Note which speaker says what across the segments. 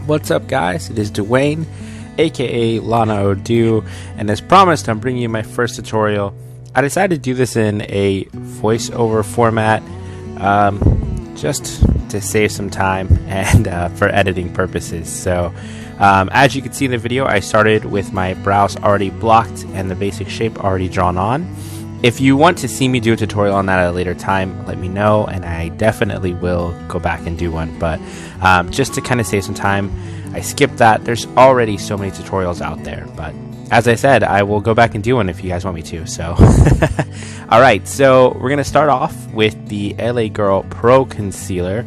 Speaker 1: What's up, guys? It is Dwayne, aka Lana Odu, and as promised, I'm bringing you my first tutorial. I decided to do this in a voiceover format, just to save some time and for editing purposes. So, as you can see in the video, I started with my brows already blocked and the basic shape already drawn on. If you want to see me do a tutorial on that at a later time, let me know, and I definitely will go back and do one. But just to kind of save some time, I skipped that. There's already so many tutorials out there, but as I said, I will go back and do one if you guys want me to. So, alright, so we're going to start off with the LA Girl Pro Concealer,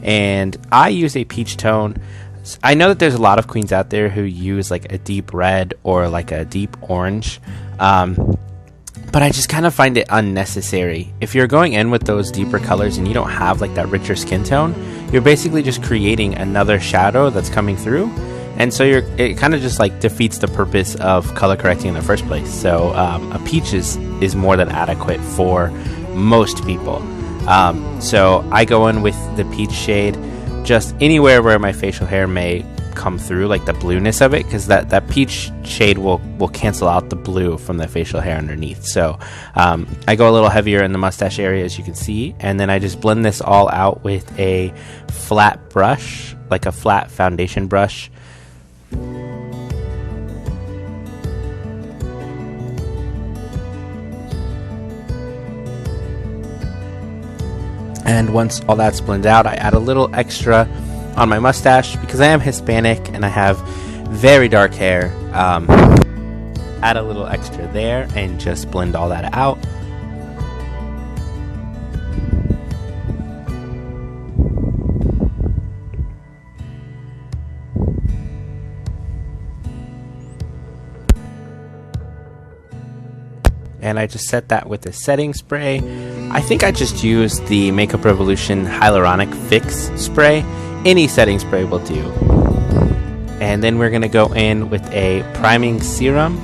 Speaker 1: and I use a peach tone. I know that there's a lot of queens out there who use like a deep red or like a deep orange, but I just kind of find it unnecessary. If you're going in with those deeper colors and you don't have like that richer skin tone, you're basically just creating another shadow that's coming through, and so it kind of just like defeats the purpose of color correcting in the first place. So a peach is more than adequate for most people. So I go in with the peach shade just anywhere where my facial hair may come through, like the blueness of it, because that peach shade will cancel out the blue from the facial hair underneath. So I go a little heavier in the mustache area, as you can see, and then I just blend this all out with a flat brush, like a flat foundation brush. And once all that's blended out, I add a little extra on my mustache because I am Hispanic and I have very dark hair. Add a little extra there and just blend all that out. And I just set that with a setting spray. I think I just used the Makeup Revolution Hyaluronic Fix spray. Any setting spray will do. And then we're going to go in with a priming serum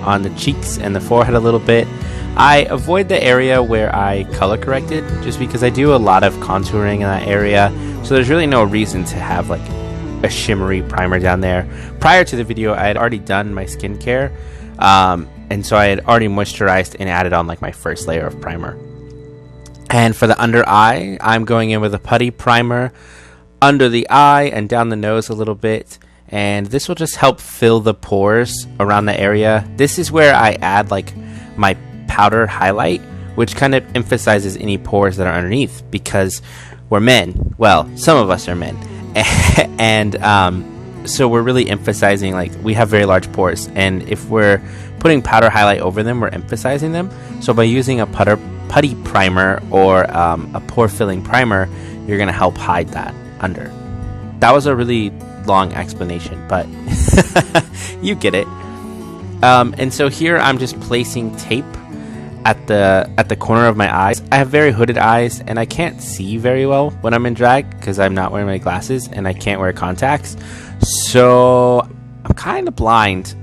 Speaker 1: on the cheeks and the forehead a little bit. I avoid the area where I color corrected just because I do a lot of contouring in that area. So there's really no reason to have like a shimmery primer down there. Prior to the video, I had already done my skincare. And so I had already moisturized and added on like my first layer of primer. And for the under eye, I'm going in with a putty primer under the eye and down the nose a little bit. And this will just help fill the pores around the area. This is where I add like my powder highlight, which kind of emphasizes any pores that are underneath because we're men. Well, some of us are men. And so we're really emphasizing, like, we have very large pores, and if we're putting powder highlight over them, we're emphasizing them. So by using a putty primer or a pore filling primer, you're going to help hide that under. That was a really long explanation, but you get it. And so here I'm just placing tape at the corner of my eyes. I have very hooded eyes and I can't see very well when I'm in drag because I'm not wearing my glasses and I can't wear contacts. So I'm kind of blind.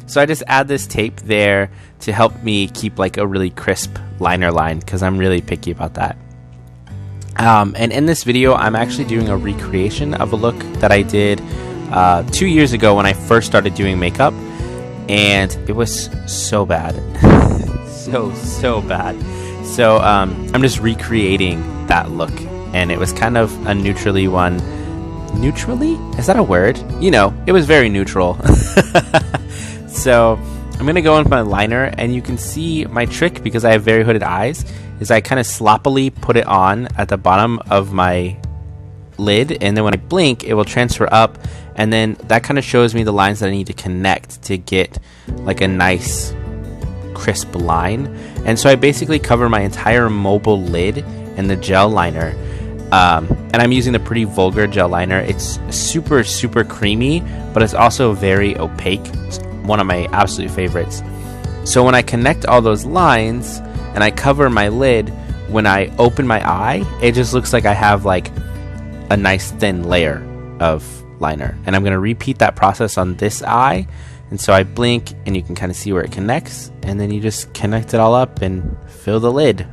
Speaker 1: So I just add this tape there to help me keep like a really crisp liner line because I'm really picky about that. And in this video, I'm actually doing a recreation of a look that I did 2 years ago when I first started doing makeup, and it was so bad. so bad. So I'm just recreating that look, and it was kind of a neutrally one. Neutrally? Is that a word? You know, it was very neutral. So I'm going to go in with my liner, and you can see my trick, because I have very hooded eyes, is I kind of sloppily put it on at the bottom of my lid, and then when I blink, it will transfer up, and then that kind of shows me the lines that I need to connect to get like a nice crisp line. And so I basically cover my entire mobile lid in the gel liner. And I'm using the Pretty Vulgar gel liner. It's super creamy, but it's also very opaque. It's one of my absolute favorites. So when I connect all those lines and I cover my lid, when I open my eye, it just looks like I have like a nice thin layer of liner. And I'm going to repeat that process on this eye. And so I blink and you can kind of see where it connects, and then you just connect it all up and fill the lid.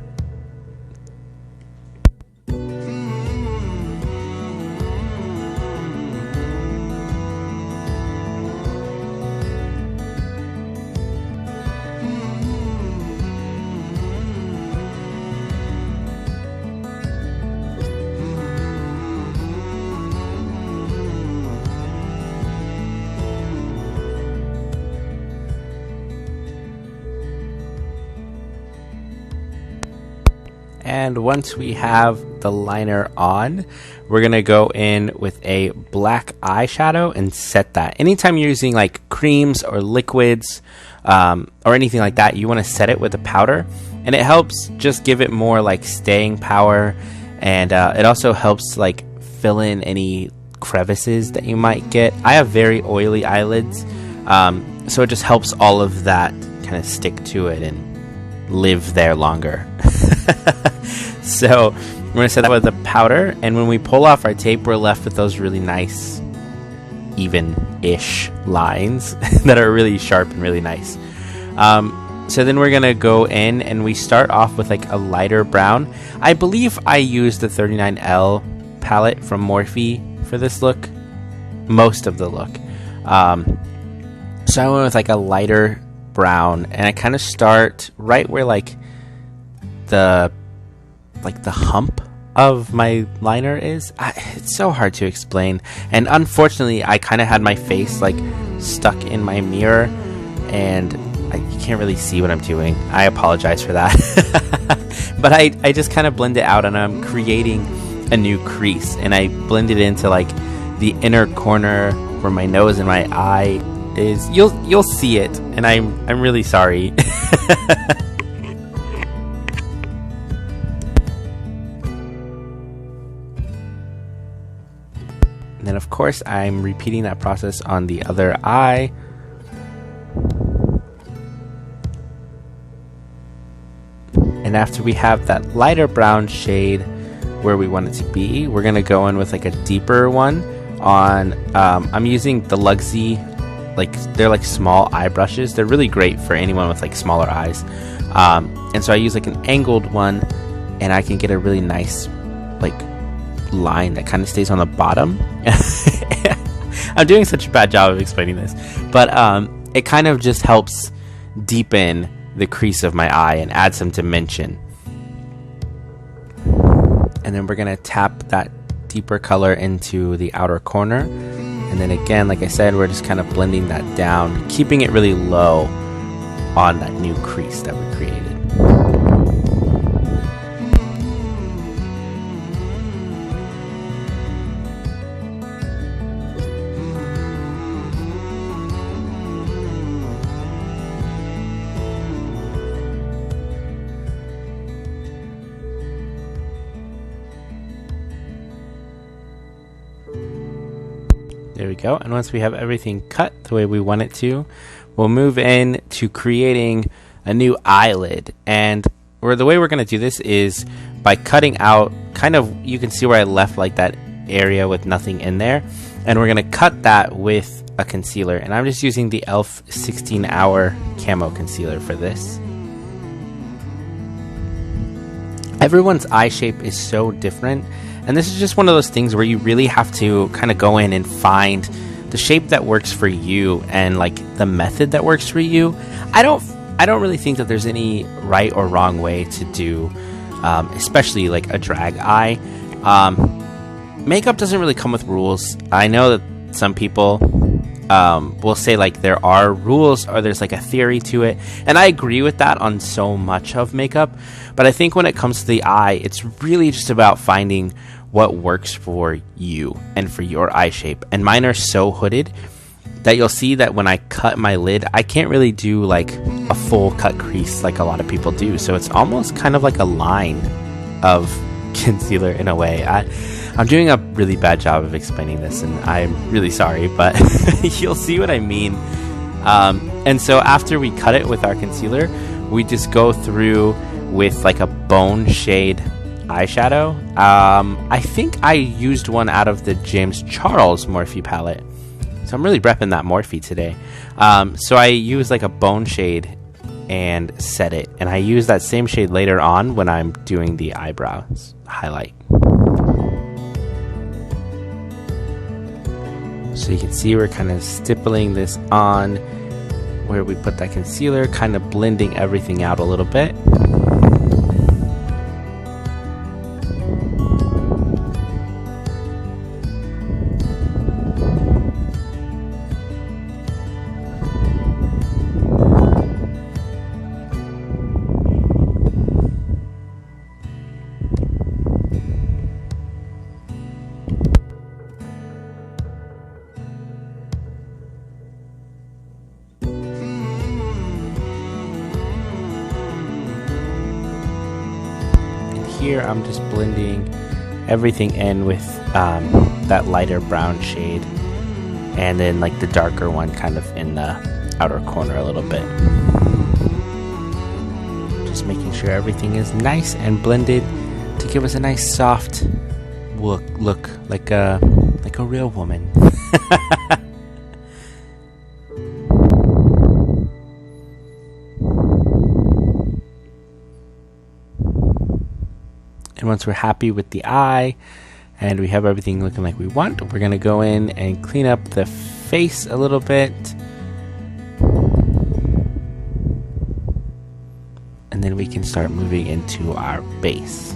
Speaker 1: And once we have the liner on, we're going to go in with a black eyeshadow and set that. Anytime you're using like creams or liquids or anything like that, you want to set it with a powder. And it helps just give it more like staying power. And it also helps like fill in any crevices that you might get. I have very oily eyelids, so it just helps all of that kind of stick to it and live there longer. So we're going to set that with a powder, and when we pull off our tape, we're left with those really nice even-ish lines that are really sharp and really nice. So then we're going to go in and we start off with like a lighter brown. I believe I used the 39L palette from Morphe for this look, most of the look. So I went with like a lighter brown, and I kind of start right where like the hump of my liner is. It's so hard to explain, and unfortunately I kind of had my face like stuck in my mirror, and you can't really see what I'm doing. I apologize for that. But I just kind of blend it out, and I'm creating a new crease, and I blend it into like the inner corner where my nose and my eye is. You'll see it, and I'm really sorry. And then of course I'm repeating that process on the other eye. And after we have that lighter brown shade where we want it to be, we're gonna go in with like a deeper one on I'm using the Luxie, like they're like small eye brushes. They're really great for anyone with like smaller eyes. And so I use like an angled one, and I can get a really nice like line that kind of stays on the bottom. I'm doing such a bad job of explaining this, but it kind of just helps deepen the crease of my eye and add some dimension. And then we're gonna tap that deeper color into the outer corner, and then again, like I said, we're just kind of blending that down, keeping it really low on that new crease that we created. There we go. And once we have everything cut the way we want it to, we'll move in to creating a new eyelid. And the way we're going to do this is by cutting out kind of, you can see where I left like that area with nothing in there. And we're going to cut that with a concealer. And I'm just using the e.l.f. 16-hour camo concealer for this. Everyone's eye shape is so different. And this is just one of those things where you really have to kind of go in and find the shape that works for you and like the method that works for you. I don't really think that there's any right or wrong way to do, especially like a drag eye. Makeup doesn't really come with rules. I know that some people will say like there are rules or there's like a theory to it, and I agree with that on so much of makeup. But I think when it comes to the eye, it's really just about finding what works for you and for your eye shape. And mine are so hooded that you'll see that when I cut my lid, I can't really do like a full cut crease like a lot of people do. So it's almost kind of like a line of concealer in a way. I'm doing a really bad job of explaining this, and I'm really sorry, but you'll see what I mean. And so after we cut it with our concealer, we just go through with like a bone shade eyeshadow. I think I used one out of the James Charles Morphe palette, so I'm really repping that Morphe today. So I use like a bone shade and set it, and I use that same shade later on when I'm doing the eyebrows highlight. So you can see we're kind of stippling this on where we put that concealer, kind of blending everything out a little bit. here I'm just blending everything in with that lighter brown shade, and then like the darker one kind of in the outer corner a little bit. Just making sure everything is nice and blended to give us a nice soft look like a real woman. And once we're happy with the eye and we have everything looking like we want, we're going to go in and clean up the face a little bit. And then we can start moving into our base.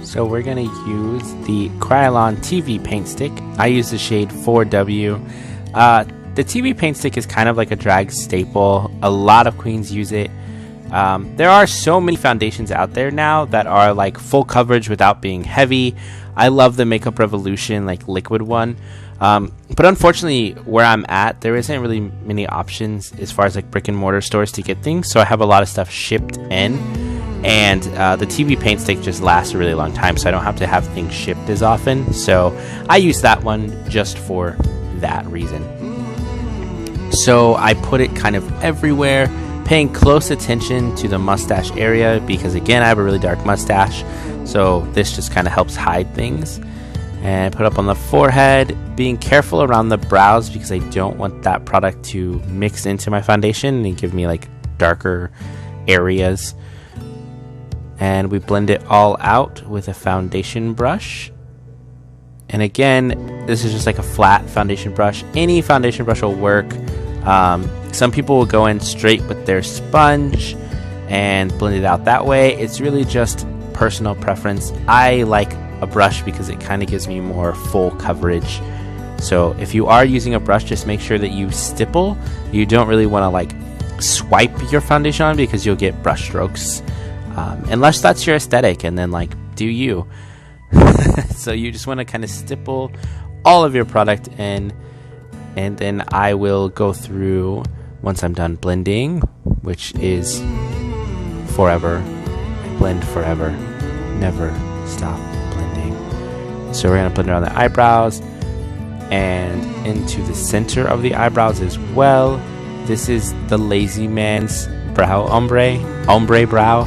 Speaker 1: So we're going to use the Krylon TV paint stick. I use the shade 4W. The TV paint stick is kind of like a drag staple. A lot of queens use it. There are so many foundations out there now that are like full coverage without being heavy. I love the Makeup Revolution like liquid one. But unfortunately, where I'm at, there isn't really many options as far as like brick and mortar stores to get things. So I have a lot of stuff shipped in. And the TV paint stick just lasts a really long time, so I don't have to have things shipped as often. So I use that one just for that reason. So I put it kind of everywhere, paying close attention to the mustache area because, again, I have a really dark mustache. So this just kind of helps hide things. And put up on the forehead, being careful around the brows because I don't want that product to mix into my foundation and give me like darker areas. And we blend it all out with a foundation brush. And again, this is just like a flat foundation brush. Any foundation brush will work. Some people will go in straight with their sponge and blend it out that way. It's really just personal preference. I like a brush because it kind of gives me more full coverage. So if you are using a brush, just make sure that you stipple. You don't really want to like swipe your foundation on because you'll get brush strokes. Unless that's your aesthetic, and then like do you. So you just want to kind of stipple all of your product in, and then I will go through once I'm done blending, which is forever. Blend forever, never stop blending. So we're going to blend around the eyebrows and into the center of the eyebrows as well. This is the lazy man's brow ombre brow.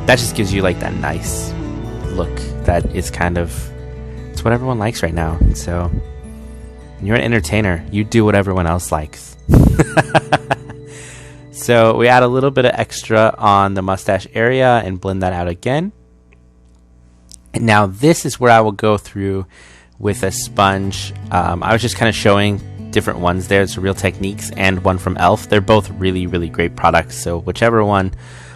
Speaker 1: That just gives you like that nice look that is kind of, it's what everyone likes right now. So you're an entertainer, you do what everyone else likes. So we add a little bit of extra on the mustache area and blend that out again. And now this is where I will go through with a sponge. I was just kind of showing different ones. There's Real Techniques and one from Elf. They're both really, really great products. So whichever one,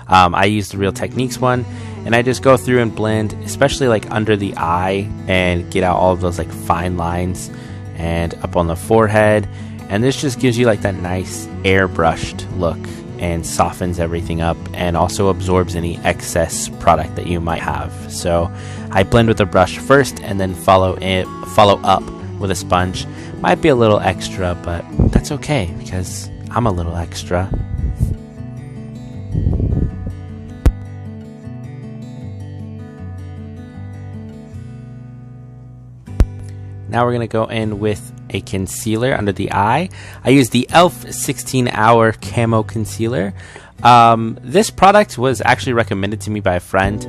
Speaker 1: I use the Real Techniques one, and I just go through and blend, especially like under the eye, and get out all of those like fine lines and up on the forehead. And this just gives you like that nice airbrushed look and softens everything up and also absorbs any excess product that you might have. So I blend with a brush first and then follow up with a sponge. Might be a little extra, but that's okay because I'm a little extra. Now we're going to go in with a concealer under the eye. I use the e.l.f. 16-Hour Camo Concealer. This product was actually recommended to me by a friend.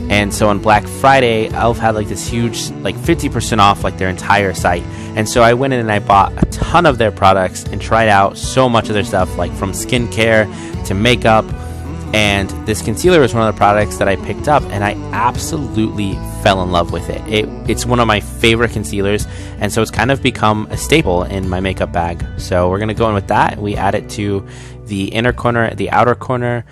Speaker 1: And so on Black Friday, e.l.f. had like this huge, like 50% off like their entire site. And so I went in and I bought a ton of their products and tried out so much of their stuff, like from skincare to makeup. And this concealer was one of the products that I picked up, and I absolutely fell in love with it. It's one of my favorite concealers, and so it's kind of become a staple in my makeup bag. So we're going to go in with that. We add it to the inner corner, the outer corner,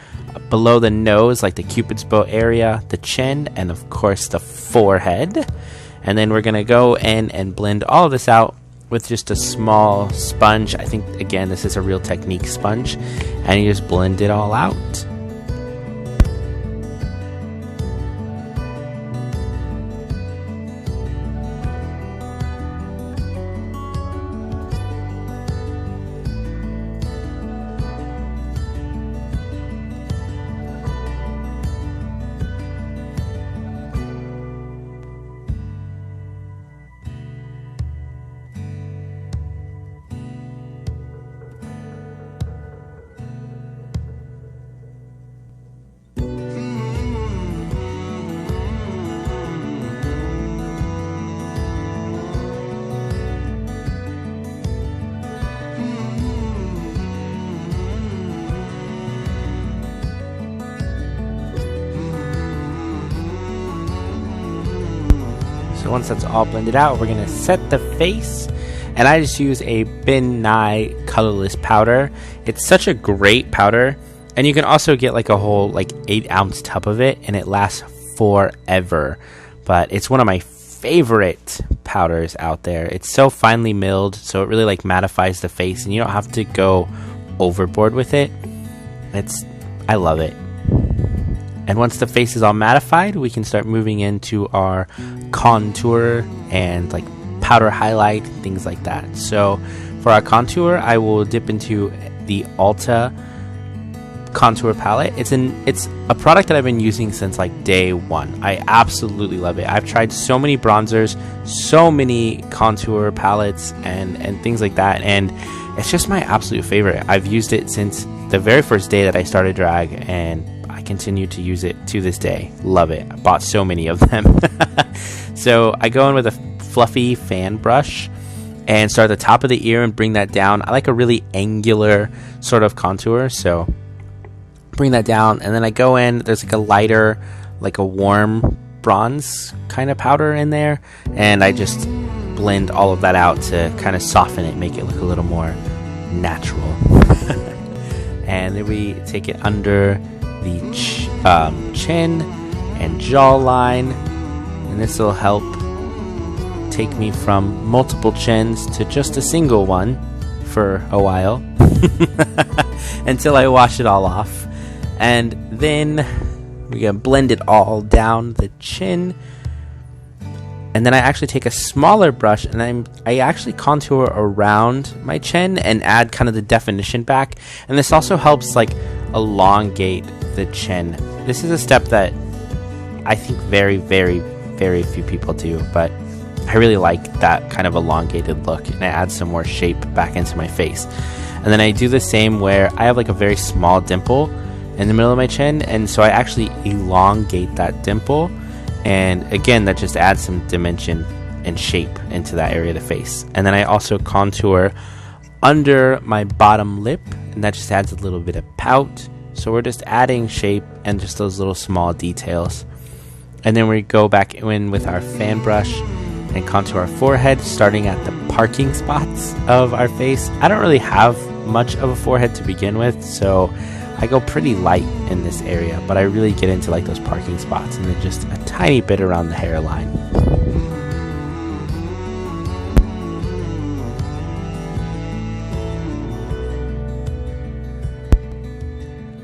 Speaker 1: below the nose, like the Cupid's bow area, the chin, and of course the forehead. And then we're going to go in and blend all of this out with just a small sponge. I think, again, this is a Real Technique sponge, and you just blend it all out. So once that's all blended out, we're going to set the face. And I just use a Bin Nye colorless powder. It's such a great powder. And you can also get like a whole like 8-ounce tub of it, and it lasts forever. But it's one of my favorite powders out there. It's so finely milled, so it really like mattifies the face, and you don't have to go overboard with it. I love it. And once the face is all mattified, we can start moving into our contour and like powder highlight, things like that. So for our contour, I will dip into the Ulta contour palette. It's a product that I've been using since like day one. I absolutely love it. I've tried so many bronzers, so many contour palettes and things like that, and it's just my absolute favorite. I've used it since the very first day that I started drag, and I continue to use it to this day. Love it. I bought so many of them. So I go in with a fluffy fan brush and start at the top of the ear and bring that down. I like a really angular sort of contour, so bring that down, and then I go in. There's like a lighter, like a warm bronze kind of powder in there, and I just blend all of that out to kind of soften it, make it look a little more natural. And then we take it under the chin and jawline, and this will help take me from multiple chins to just a single one for a while until I wash it all off. And then we're gonna blend it all down the chin, and then I actually take a smaller brush and I actually contour around my chin and add kind of the definition back. And this also helps like elongate the chin. This is a step that I think very, very, very few people do, but I really like that kind of elongated look, and I add some more shape back into my face. And then I do the same where I have like a very small dimple in the middle of my chin, and so I actually elongate that dimple, and again that just adds some dimension and shape into that area of the face. And then I also contour under my bottom lip, and that just adds a little bit of pout. So we're just adding shape and just those little small details. And then we go back in with our fan brush and contour our forehead, starting at the parking spots of our face. I don't really have much of a forehead to begin with, so I go pretty light in this area, but I really get into like those parking spots, and then just a tiny bit around the hairline.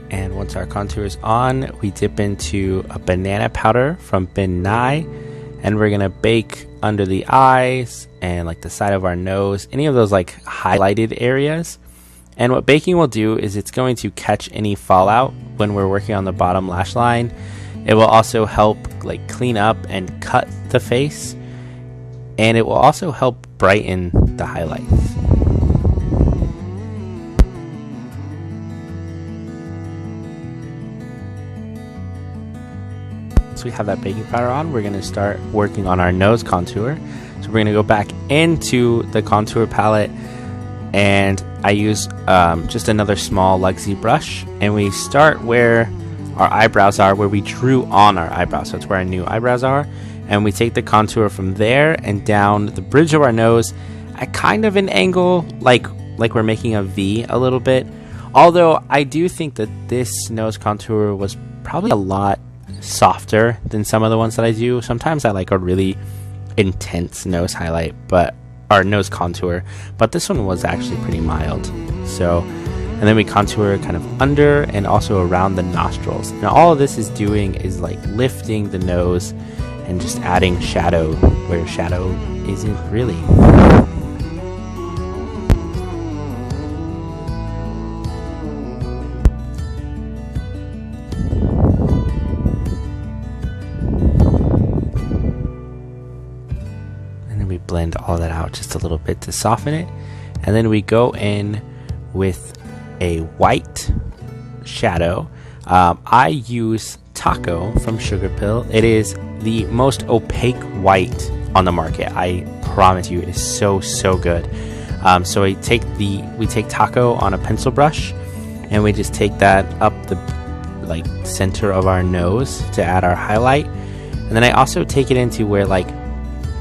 Speaker 1: And once our contour is on, we dip into a banana powder from Bin Nye, and we're gonna bake under the eyes and like the side of our nose, any of those like highlighted areas. And what baking will do is it's going to catch any fallout when we're working on the bottom lash line. It will also help like clean up and cut the face, and it will also help brighten the highlights. Once we have that baking powder on, we're going to start working on our nose contour. So we're going to go back into the contour palette, and I use just another small Luxie brush, and we start where our eyebrows are, where we drew on our eyebrows. So that's where our new eyebrows are, and we take the contour from there and down the bridge of our nose at kind of an angle, like we're making a V a little bit. Although I do think that this nose contour was probably a lot softer than some of the ones that I do. Sometimes I like a really intense nose highlight, or nose contour, but this one was actually pretty mild. So, and then we contour kind of under and also around the nostrils. Now all of this is doing is like lifting the nose and just adding shadow where shadow isn't really. Blend all that out just a little bit to soften it, and then we go in with a white shadow. I use Taco from Sugar Pill. It is the most opaque white on the market. I promise you, it is so good. So we take Taco on a pencil brush, and we just take that up the like center of our nose to add our highlight. And then I also take it into where like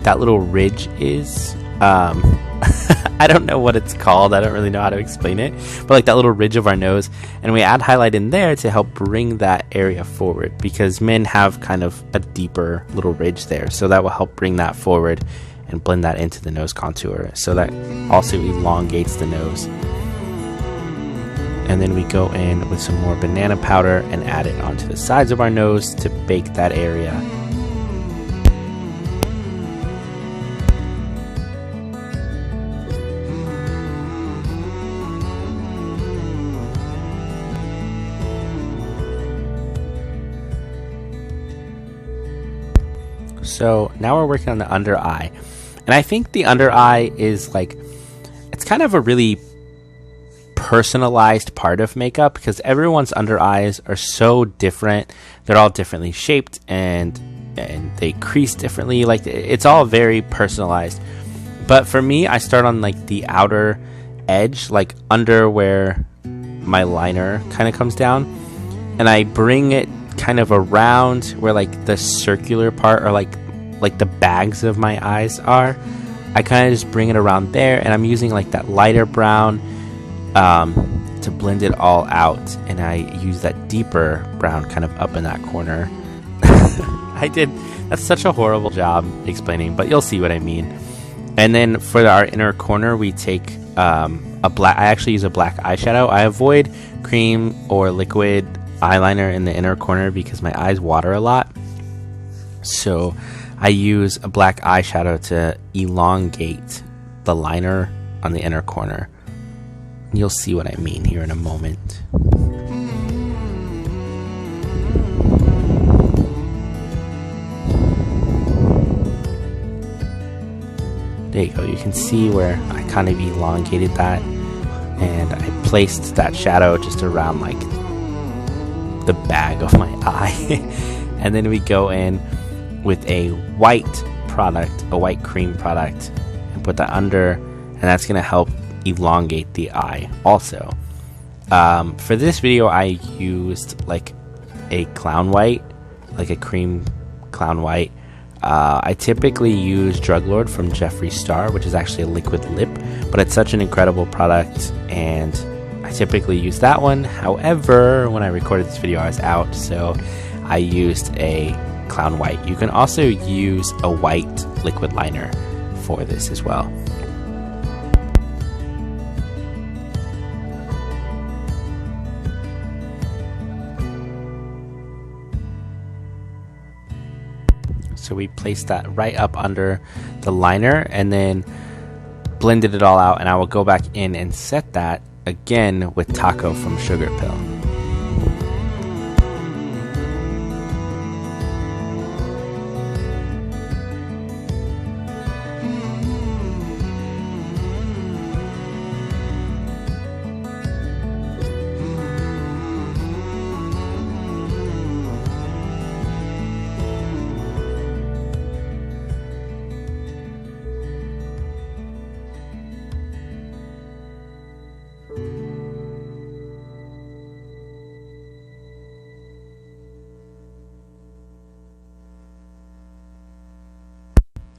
Speaker 1: that little ridge is. I don't know what it's called. I don't really know how to explain it, but like that little ridge of our nose, and we add highlight in there to help bring that area forward, because men have kind of a deeper little ridge there, so that will help bring that forward and blend that into the nose contour, so that also elongates the nose. And then we go in with some more banana powder and add it onto the sides of our nose to bake that area. So now we're working on the under eye, and I think the under eye is like, it's kind of a really personalized part of makeup, because everyone's under eyes are so different. They're all differently shaped, and they crease differently. Like, it's all very personalized. But for me, I start on like the outer edge, like under where my liner kind of comes down, and I bring it kind of around where like the circular part, or like the bags of my eyes are. I kind of just bring it around there, and I'm using like that lighter brown to blend it all out, and I use that deeper brown kind of up in that corner. That's such a horrible job explaining, but you'll see what I mean. And then for our inner corner, we take I actually use a black eyeshadow. I avoid cream or liquid eyeliner in the inner corner because my eyes water a lot, so I use a black eyeshadow to elongate the liner on the inner corner. You'll see what I mean here in a moment. There you go, you can see where I kind of elongated that, and I placed that shadow just around like the bag of my eye. And then we go in with a white product, a white cream product, and put that under, and that's going to help elongate the eye also. For this video, I used like a clown white, like a cream clown white. I typically use Drug Lord from Jeffree Star, which is actually a liquid lip, but it's such an incredible product, and I typically use that one. However, when I recorded this video, I was out, so I used a clown white. You can also use a white liquid liner for this as well. So we placed that right up under the liner and then blended it all out, and I will go back in and set that again with Taco from Sugar Pill.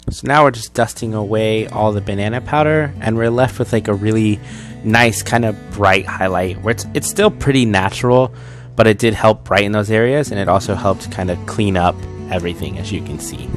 Speaker 1: So now we're just dusting away all the banana powder, and we're left with like a really nice kind of bright highlight where it's still pretty natural, but it did help brighten those areas, and it also helped kind of clean up everything, as you can see.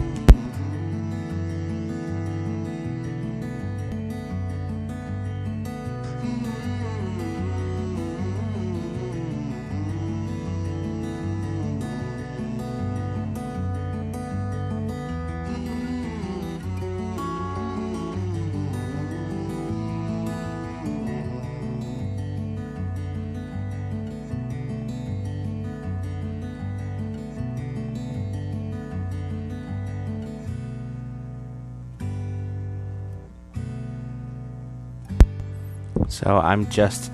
Speaker 1: So I'm just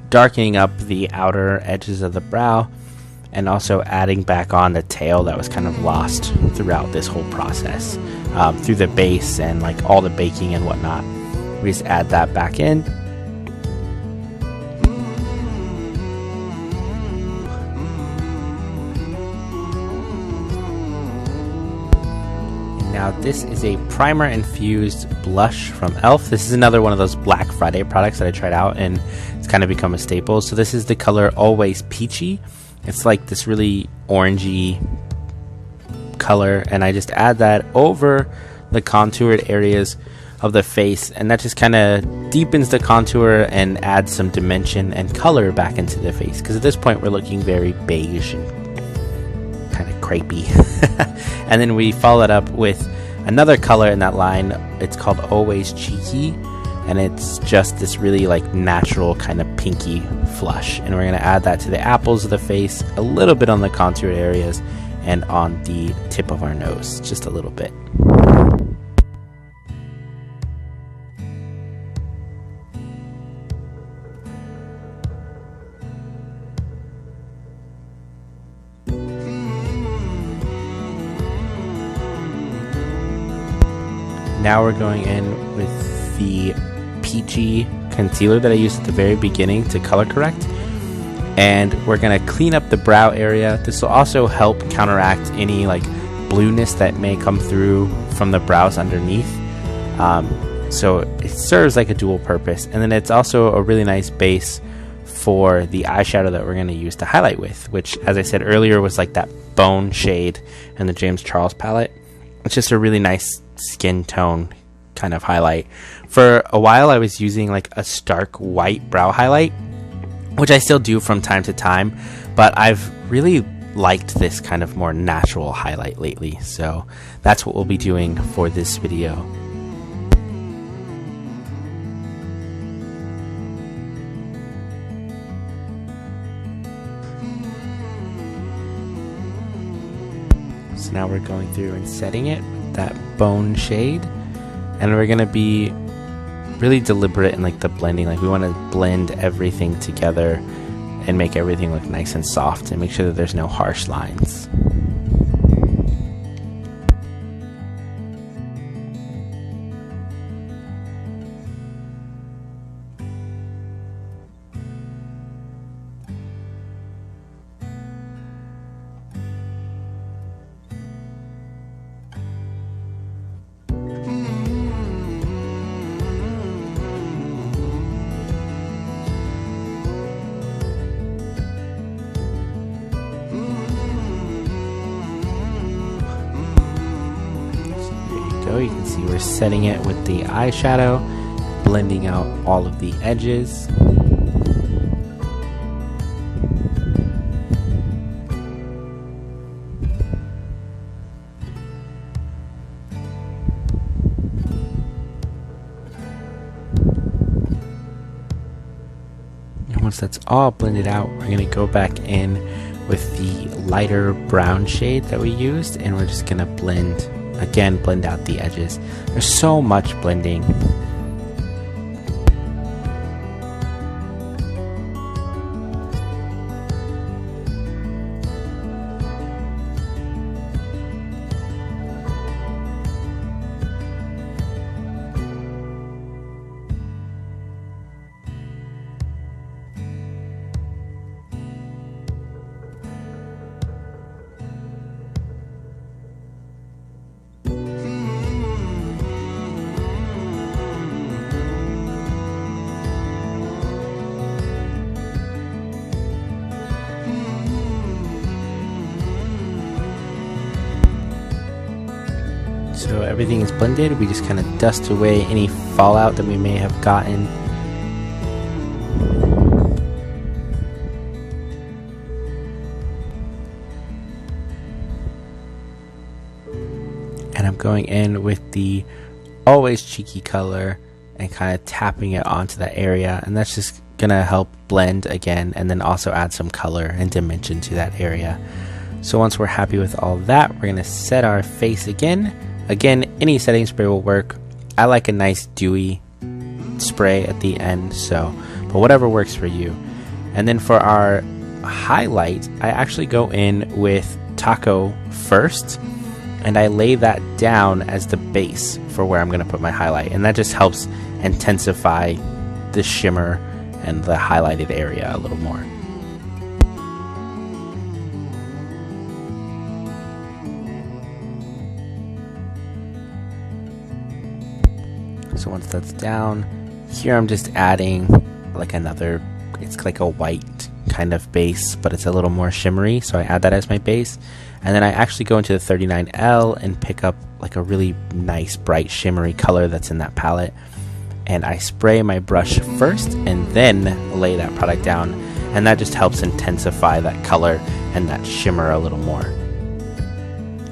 Speaker 1: darkening up the outer edges of the brow, and also adding back on the tail that was kind of lost throughout this whole process, through the base and like all the baking and whatnot. We just add that back in. Now this is a primer infused blush from e.l.f. This is another one of those Black Friday products that I tried out and it's kind of become a staple. So this is the color Always Peachy. It's like this really orangey color, and I just add that over the contoured areas of the face, and that just kind of deepens the contour and adds some dimension and color back into the face, because at this point we're looking very beige and kind of crepey. And then we follow it up with another color in that line. It's called Always Cheeky, and it's just this really like natural kind of pinky flush, and we're going to add that to the apples of the face, a little bit on the contoured areas and on the tip of our nose, just a little bit. Now we're going in with the peachy concealer that I used at the very beginning to color correct, and we're gonna clean up the brow area. This will also help counteract any like blueness that may come through from the brows underneath. So it serves like a dual purpose, and then it's also a really nice base for the eyeshadow that we're going to use to highlight with, which, as I said earlier, was like that bone shade in the James Charles palette. It's just a really nice skin tone kind of highlight. For a while I was using like a stark white brow highlight, which I still do from time to time, but I've really liked this kind of more natural highlight lately, so that's what we'll be doing for this video. So now we're going through and setting it with that bone shade, and we're going to be really deliberate in like the blending. Like we want to blend everything together and make everything look nice and soft and make sure that there's no harsh lines. You can see we're setting it with the eyeshadow, blending out all of the edges. And once that's all blended out, we're going to go back in with the lighter brown shade that we used, and we're just going to blend out the edges. There's so much blending. So everything is blended. We just kind of dust away any fallout that we may have gotten. And I'm going in with the Always Cheeky color and kind of tapping it onto that area, and that's just gonna help blend again and then also add some color and dimension to that area. So once we're happy with all that, we're gonna set our face again. Again, any setting spray will work. I like a nice dewy spray at the end, but whatever works for you. And then for our highlight, I actually go in with Taco first, and I lay that down as the base for where I'm going to put my highlight, and that just helps intensify the shimmer and the highlighted area a little more. So once that's down, here I'm just adding like another, it's like a white kind of base, but it's a little more shimmery, so I add that as my base. And then I actually go into the 39L and pick up like a really nice bright shimmery color that's in that palette, and I spray my brush first and then lay that product down, and that just helps intensify that color and that shimmer a little more.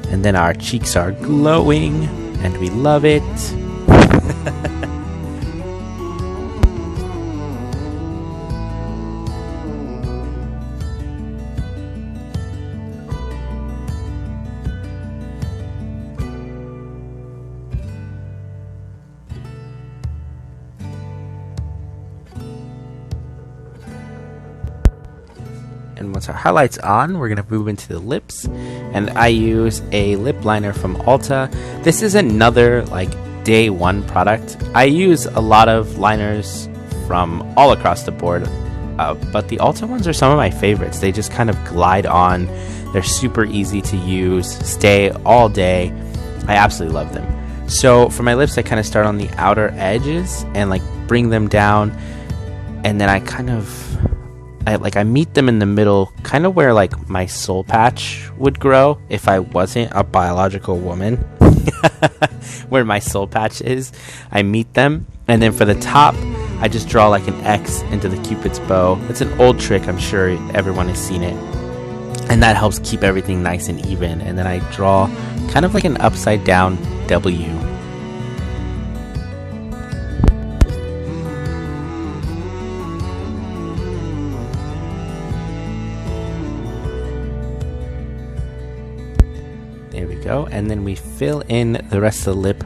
Speaker 1: And then our cheeks are glowing and we love it. And once our highlight's on, we're going to move into the lips, and I use a lip liner from Ulta. This is another like day one product. I use a lot of liners from all across the board, but the Ulta ones are some of my favorites. They just kind of glide on. They're super easy to use, stay all day. I absolutely love them. So for my lips, I kind of start on the outer edges and like bring them down, and then I meet them in the middle, kind of where like my soul patch would grow if I wasn't a biological woman. Where my soul patch is, I meet them, and then for the top, I just draw like an X into the Cupid's bow. It's an old trick, I'm sure everyone has seen it, and that helps keep everything nice and even. And then I draw kind of like an upside down W. There we go. And then we fill in the rest of the lip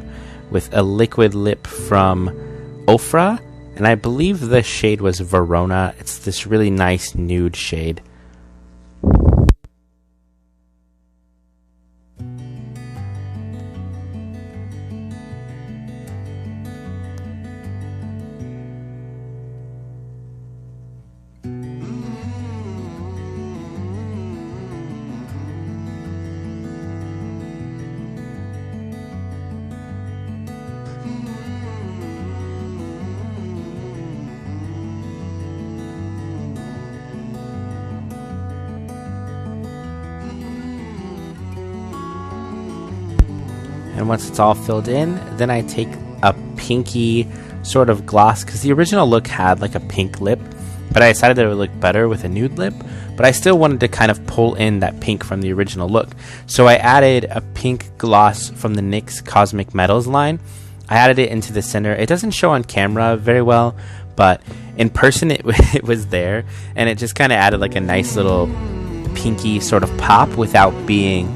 Speaker 1: with a liquid lip from Ofra, and I believe the shade was Verona. It's this really nice nude shade. And once it's all filled in, then I take a pinky sort of gloss, because the original look had like a pink lip, but I decided that it would look better with a nude lip, but I still wanted to kind of pull in that pink from the original look. So I added a pink gloss from the NYX Cosmic Metals line. I added it into the center. It doesn't show on camera very well, but in person it was there, and it just kind of added like a nice little pinky sort of pop without being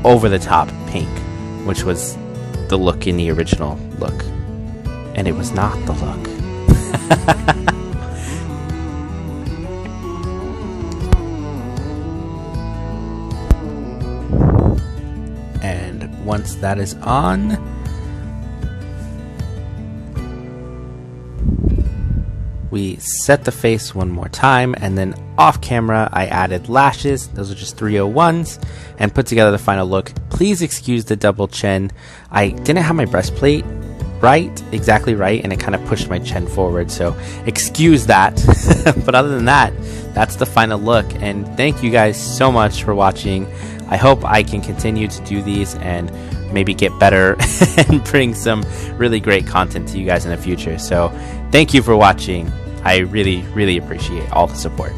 Speaker 1: over the top pink, which was the look in the original look. And it was not the look. And once that is on, we set the face one more time, and then off camera I added lashes. Those are just 301s, and put together the final look. Please excuse the double chin. I didn't have my breastplate exactly right, and it kind of pushed my chin forward, so excuse that. But other than that, that's the final look, and thank you guys so much for watching. I hope I can continue to do these and maybe get better and bring some really great content to you guys in the future. So thank you for watching. I really, really appreciate all the support.